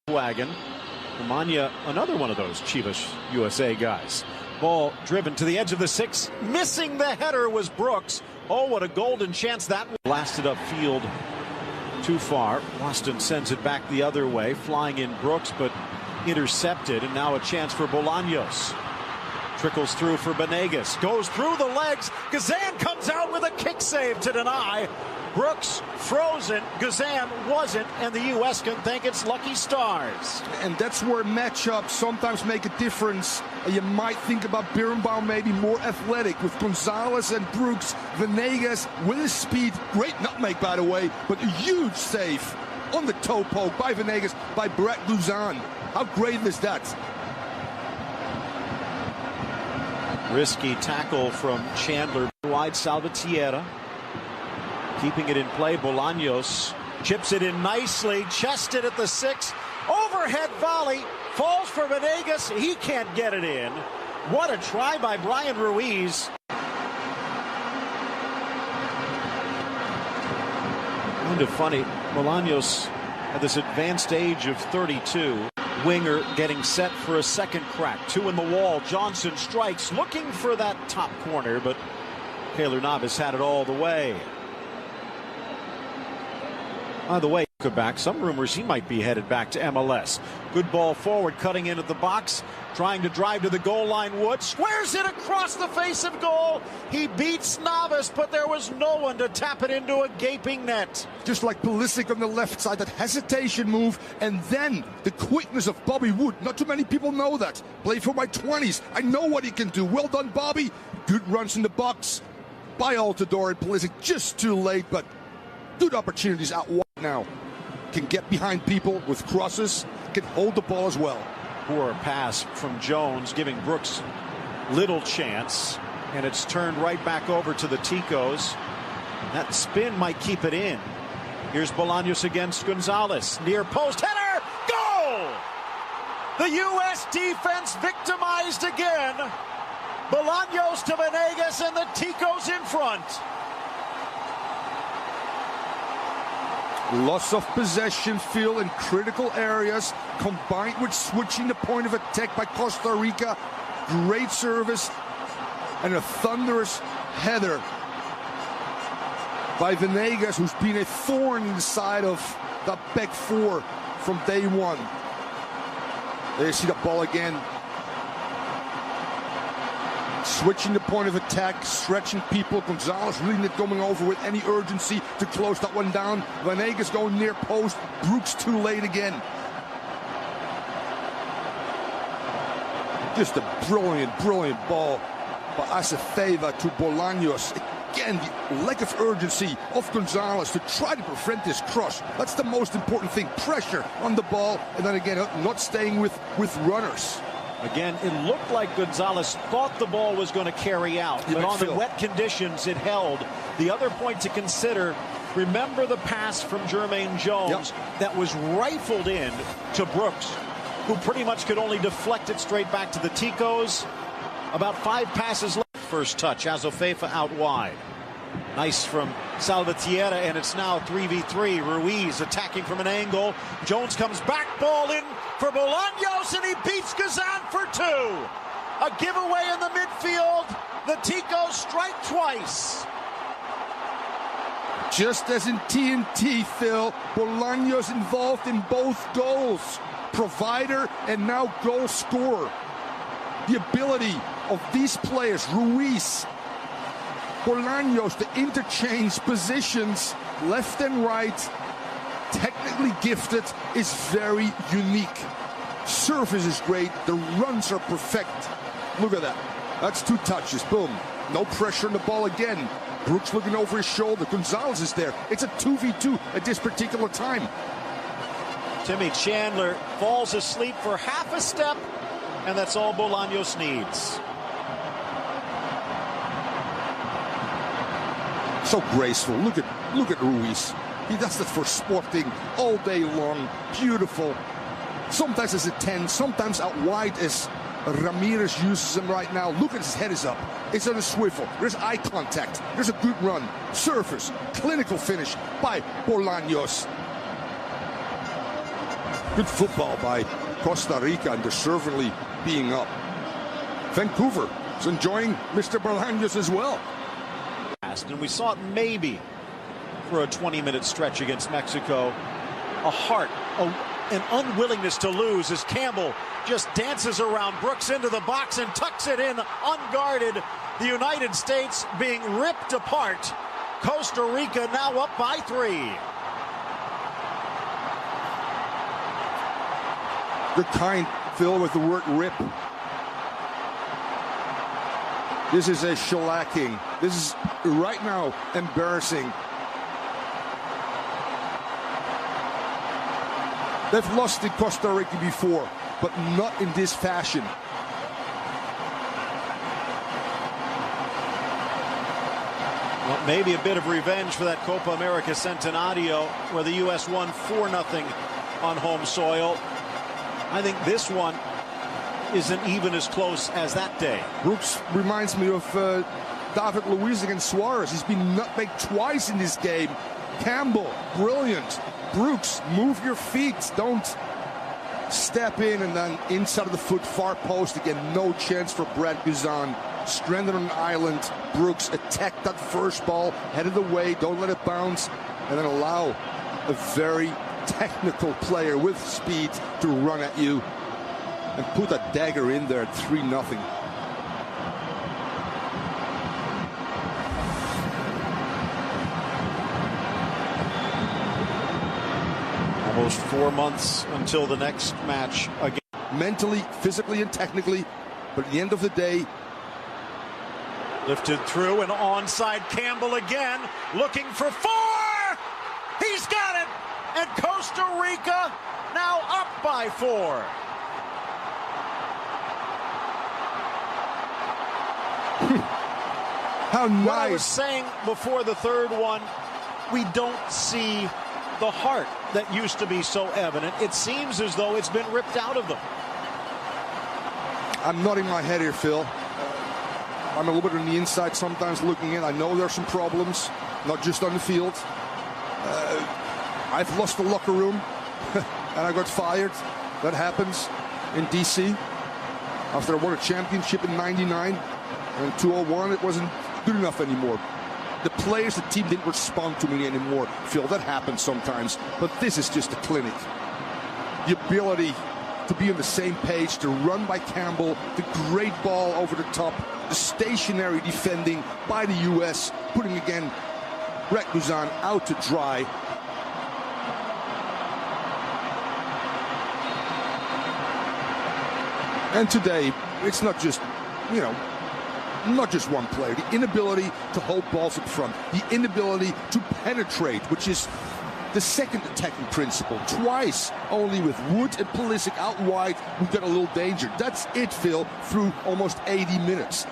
wagon. Umania, another one of those Chivas USA guys. Ball driven to the edge of the 6. Missing the header was Brooks. Oh, what a golden chance that blasted upfield too far. Boston sends it back the other way. Flying in Brooks, but intercepted. And now a chance for Bolaños. Trickles through for Venegas. Goes through the legs. Gazan comes out with a kick save to deny. Brooks frozen, Gazan wasn't, and the U.S. can thank its lucky stars. And that's where matchups sometimes make a difference. You might think about Birnbaum maybe more athletic with Gonzalez and Brooks. Venegas with his speed, great nutmeg by the way, but a huge save on the toe poke by Venegas, by Brett Guzan. How great is that? Risky tackle from Chandler. Wide Salvatierra. Keeping it in play, Bolaños chips it in nicely, chested at the 6. Overhead volley, falls for Venegas. He can't get it in. What a try by Brian Ruiz. Kind of funny, Bolaños at this advanced age of 32. Winger getting set for a second crack. 2 in the wall. Johnson strikes, looking for that top corner, but Keylor Navas had it all the way. By the way, back. Some rumors he might be headed back to MLS. Good ball forward, cutting in at the box, trying to drive to the goal line. Wood squares it across the face of goal. He beats Navas, but there was no one to tap it into a gaping net. Just like Pulisic on the left side, that hesitation move, and then the quickness of Bobby Wood. Not too many people know that. Played for my 20s. I know what he can do. Well done, Bobby. Good runs in the box by Altidore and Pulisic. Just too late, but good opportunities out wide now. Can get behind people with crosses, can hold the ball as well. Poor pass from Jones, giving Brooks little chance, and it's turned right back over to the Ticos. That spin might keep it in. Here's Bolaños against Gonzalez. Near post header, goal! The U.S. defense victimized again. Bolaños to Venegas, and the Ticos in front. Loss of possession, feel in critical areas, combined with switching the point of attack by Costa Rica. Great service and a thunderous header by Venegas, who's been a thorn in the side of the back four from day one. There you see the ball again. Switching the point of attack, stretching people. Gonzalez really not coming over with any urgency to close that one down. Venegas going near post. Brooks too late again. Just a brilliant, brilliant ball by Acefeva to Bolaños. Again, the lack of urgency of Gonzalez to try to prevent this cross. That's the most important thing. Pressure on the ball, and then again, not staying with runners. Again, it looked like Gonzalez thought the ball was going to carry out, but on the wet conditions, it held. The other point to consider, remember the pass from Jermaine Jones that was rifled in to Brooks, who pretty much could only deflect it straight back to the Ticos. About 5 passes left. First touch, Acefeva out wide. Nice from Salvatierra, and it's now 3v3. Ruiz attacking from an angle. Jones comes back, ball in for Bolaños, and he beats Gazan for 2. A giveaway in the midfield. The Ticos strike twice. Just as in TNT, Phil, Bolaños involved in both goals. Provider and now goal scorer. The ability of these players, Ruiz, Bolaños, to interchange positions left and right, technically gifted, is very unique. Surface is great, the runs are perfect. Look at that. That's 2 touches, boom. No pressure on the ball again. Brooks looking over his shoulder. Gonzalez is there. It's a 2v2 at this particular time. Timmy Chandler falls asleep for half a step, and that's all Bolaños needs. So graceful. Look at Ruiz. He does that for Sporting all day long. Beautiful. Sometimes as a 10, sometimes out wide as Ramirez uses him right now. Look at his head is up. It's on a swivel. There's eye contact. There's a good run. Surface. Clinical finish by Bolaños. Good football by Costa Rica and deservedly being up. Vancouver is enjoying Mr. Bolaños as well. And we saw it maybe for a 20-minute stretch against Mexico. A heart, an unwillingness to lose as Campbell just dances around Brooks into the box and tucks it in unguarded. The United States being ripped apart. Costa Rica now up by 3. Good kind, Phil, with the word rip. This is a shellacking. This is right now embarrassing. They've lost to Costa Rica before, but not in this fashion. Well, maybe a bit of revenge for that Copa America Centenario, where the U.S. won 4-0 on home soil. I think this one isn't even as close as that day. Brooks reminds me of David Luiz against Suarez. He's been nutmegged twice in this game. Campbell, brilliant. Brooks, move your feet. Don't step in and then inside of the foot, far post again. No chance for Brad Guzan. Stranded on an island. Brooks attacked that first ball, headed away. Don't let it bounce, and then allow a very technical player with speed to run at you and put that dagger in there at 3-0. Almost 4 months until the next match again. Mentally, physically, and technically, but at the end of the day, lifted through and onside. Campbell again looking for 4. He's got it, and Costa Rica now up by 4. How nice. What I was saying before the third one, we don't see the heart that used to be so evident. It seems as though it's been ripped out of them. I'm nodding my head here, Phil. I'm a little bit on the inside sometimes looking in. I know there's some problems, not just on the field. I've lost the locker room, and I got fired. That happens in D.C. after I won a championship in '99. And in 2001, it wasn't good enough anymore. The players, the team didn't respond to me anymore, Phil. That happens sometimes. But this is just a clinic. The ability to be on the same page, to run by Campbell, the great ball over the top, the stationary defending by the U.S., putting again Brett Guzan out to dry. And today, it's not just, not just one player. The inability to hold balls up front, the inability to penetrate, which is the second attacking principle. Twice only with Wood and Pulisic out wide, we got a little danger. That's it, Phil, through almost 80 minutes.